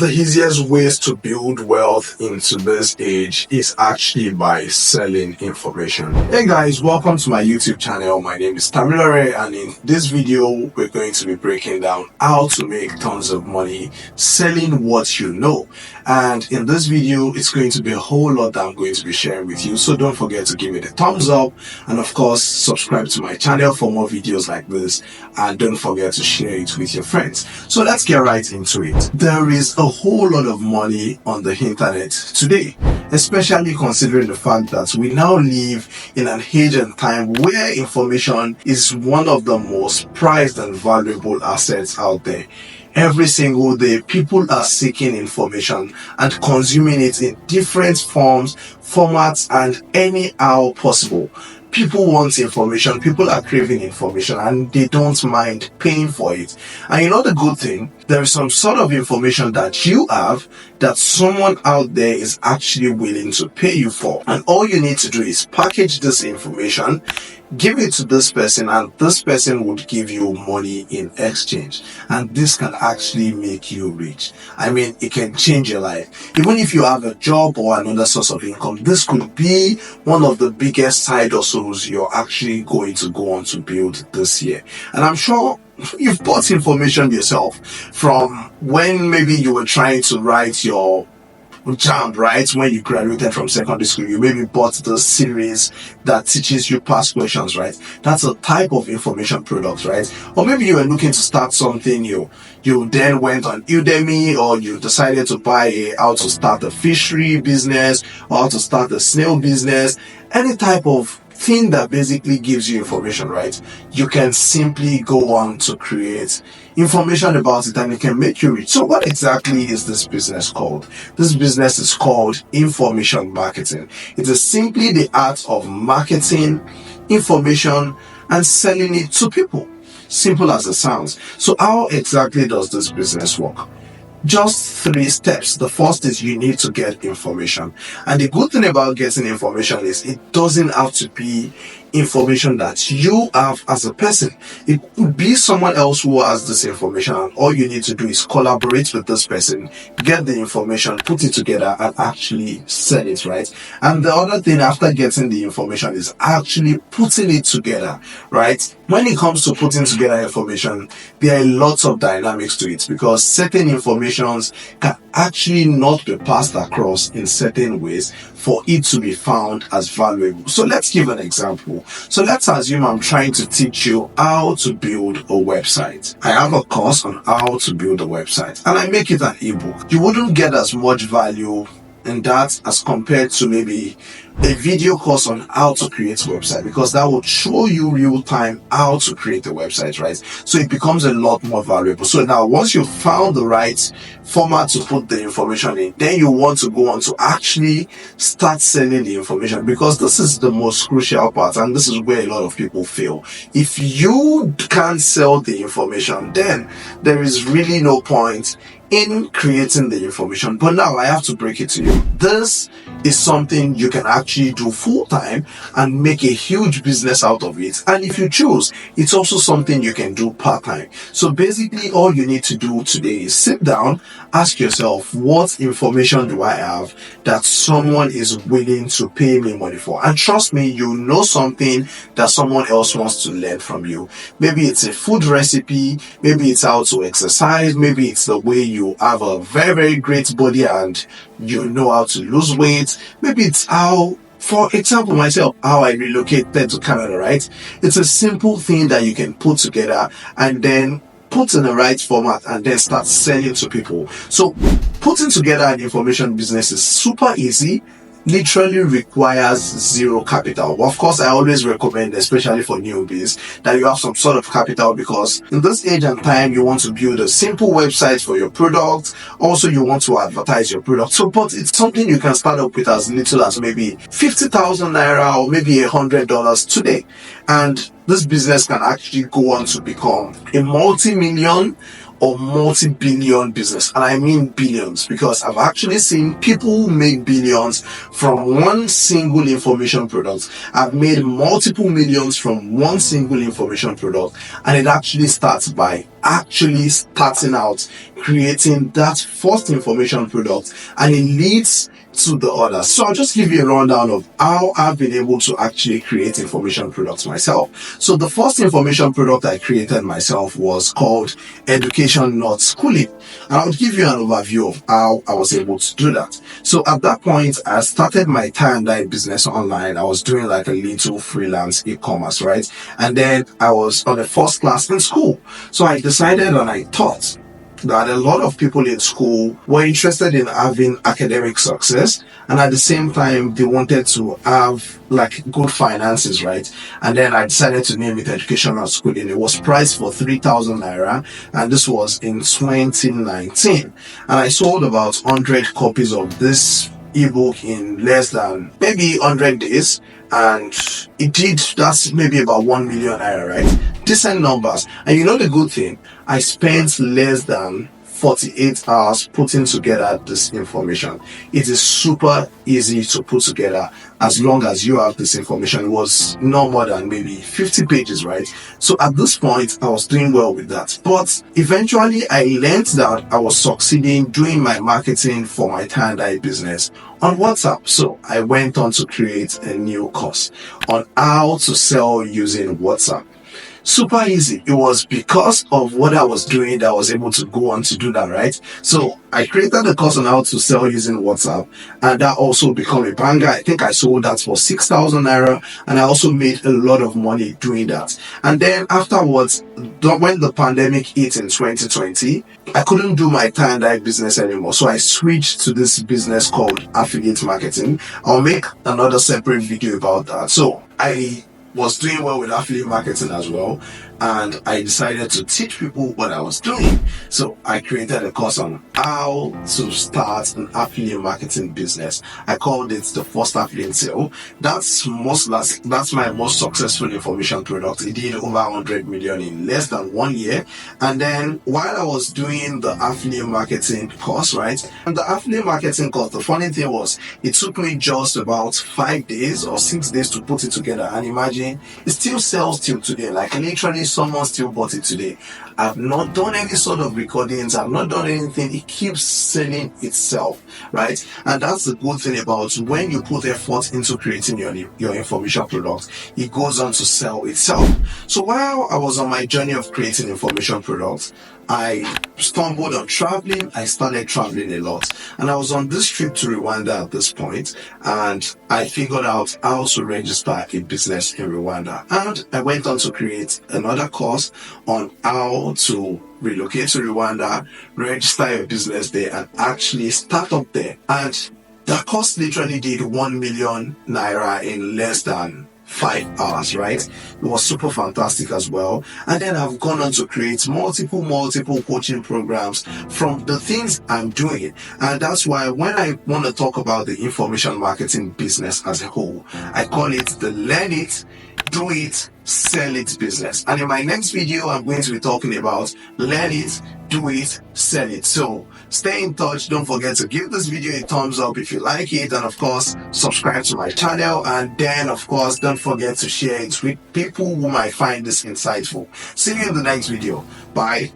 the easiest ways to build wealth in today's age is actually by selling information. Hey guys, welcome to my YouTube channel. My name is Tamilore, and in this video we're going to be breaking down how to make tons of money selling what you know. And in this video it's going to be a whole lot that I'm going to be sharing with you, so don't forget to give me the thumbs up, and of course subscribe to my channel for more videos like this, and don't forget to share it with your friends. So let's get right into it. There is a whole lot of money on the internet today, especially considering the fact that we now live in an age and time where information is one of the most prized and valuable assets out there. Every single day, people are seeking information and consuming it in different forms, formats, and anyhow possible. People want information, people are craving information, and they don't mind paying for it. And you know the good thing? There is some sort of information that you have that someone out there is actually willing to pay you for. And all you need to do is package this information, give it to this person, and this person would give you money in exchange. And this can actually make you rich. I mean, it can change your life. Even if you have a job or another source of income, this could be one of the biggest side hustles you're actually going to go on to build this year. And I'm sure you've bought information yourself from when maybe you were trying to write your JAMB, right? When you graduated from secondary school, you maybe bought the series that teaches you past questions, right? That's a type of information product, right? Or maybe you were looking to start something new. You then went on Udemy, or you decided to buy how to start a fishery business, or how to start a snail business. Any type of thing that basically gives you information, right? You can simply go on to create information about it, and it can make you rich. So what exactly is this business called? This business is called information marketing. It is simply the art of marketing information and selling it to people. Simple as it sounds. So how exactly does this business work? Just 3 steps. The first is you need to get information. And the good thing about getting information is it doesn't have to be information that you have as a person. It could be someone else who has this information, and all you need to do is collaborate with this person, get the information, put it together, and actually sell it, right? And the other thing after getting the information is actually putting it together, right? When it comes to putting together information, there are lots of dynamics to it, because certain informations can actually not be passed across in certain ways for it to be found as valuable. So let's give an example. So let's assume I'm trying to teach you how to build a website. I have a course on how to build a website, and I make it an ebook. You wouldn't get as much value in that as compared to maybe a video course on how to create a website, because that would show you real time how to create a website, right? So it becomes a lot more valuable. So now once you've found the right format to put the information in, then you want to go on to actually start selling the information, because this is the most crucial part, and this is where a lot of people fail. If you can't sell the information, then there is really no point in creating the information. But now I have to break it to you. This is something you can actually do full-time and make a huge business out of it. And if you choose, it's also something you can do part-time. So basically all you need to do today is sit down, ask yourself, what information do I have that someone is willing to pay me money for? And trust me, you know something that someone else wants to learn from you. Maybe it's a food recipe, maybe it's how to exercise, maybe it's the way you have a very, very great body and you know how to lose weight. Maybe it's how, for example, myself, how I relocated to Canada, right? It's a simple thing that you can put together and then put in the right format and then start selling to people. So putting together an information business is super easy. Literally requires zero capital. Of course, I always recommend, especially for newbies, that you have some sort of capital, because in this age and time, you want to build a simple website for your product. Also, you want to advertise your product. So, but it's something you can start up with as little as maybe 50,000 naira or maybe $100 today. And this business can actually go on to become a multi-million or multi-billion business. And I mean billions, because I've actually seen people make billions from one single information product. I've made multiple millions from one single information product, and it actually starts by actually starting out creating that first information product, and it leads to the others. So I'll just give you a rundown of how I've been able to actually create information products myself. So the first information product I created myself was called Education Not Schooling, and I'll give you an overview of how I was able to do that. So at that point, I started my tie and dye business online. I was doing like a little freelance e-commerce, right? And then I was on the first class in school. So I decided and I thought that a lot of people in school were interested in having academic success, and at the same time they wanted to have like good finances, right? And then I decided to name it Education Not Schooling. It was priced for 3,000 naira, and this was in 2019, and I sold about 100 copies of this ebook in less than maybe 100 days, and it did, that's maybe about 1 million naira, right? Decent numbers. And you know the good thing, I spent less than 48 hours putting together this information. It is super easy to put together as long as you have this information. It was no more than maybe 50 pages, right? So at this point, I was doing well with that. But eventually, I learned that I was succeeding doing my marketing for my tie and dye business on WhatsApp. So I went on to create a new course on how to sell using WhatsApp. Super easy. It was because of what I was doing that I was able to go on to do that, right? So I created a course on how to sell using WhatsApp, and that also became a banger. I think I sold that for 6,000 naira, and I also made a lot of money doing that. And then afterwards, when the pandemic hit in 2020, I couldn't do my tie and dye business anymore. So I switched to this business called affiliate marketing. I'll make another separate video about that. So I was doing well with affiliate marketing as well, and I decided to teach people what I was doing. So I created a course on how to start an affiliate marketing business. I called it the First Affiliate Sale. That's my most successful information product. It did over 100 million in less than 1 year. And then while I was doing the affiliate marketing course, right, and the affiliate marketing course, the funny thing was it took me just about 5 days or 6 days to put it together. And imagine, it still sells till today. Like literally someone still bought it today. I've not done any sort of recordings, I've not done anything. It keeps selling itself, right? And that's the good thing about when you put effort into creating your information product, it goes on to sell itself. So while I was on my journey of creating information products, I stumbled on traveling. I started traveling a lot, and I was on this trip to Rwanda at this point, and I figured out how to register a business in Rwanda, and I went on to create another course on how to relocate to Rwanda, register a business there, and actually start up there. And that course literally did 1 million naira in less than 5 hours, right? It was super fantastic as well. And then I've gone on to create multiple coaching programs from the things I'm doing. And that's why when I want to talk about the information marketing business as a whole, I call it the Learn It, Do It, Sell It business. And in my next video, I'm going to be talking about Learn It, Do It, Sell It. So stay in touch. Don't forget to give this video a thumbs up if you like it, and of course subscribe to my channel, and then of course don't forget to share it with people who might find this insightful. See you in the next video. Bye.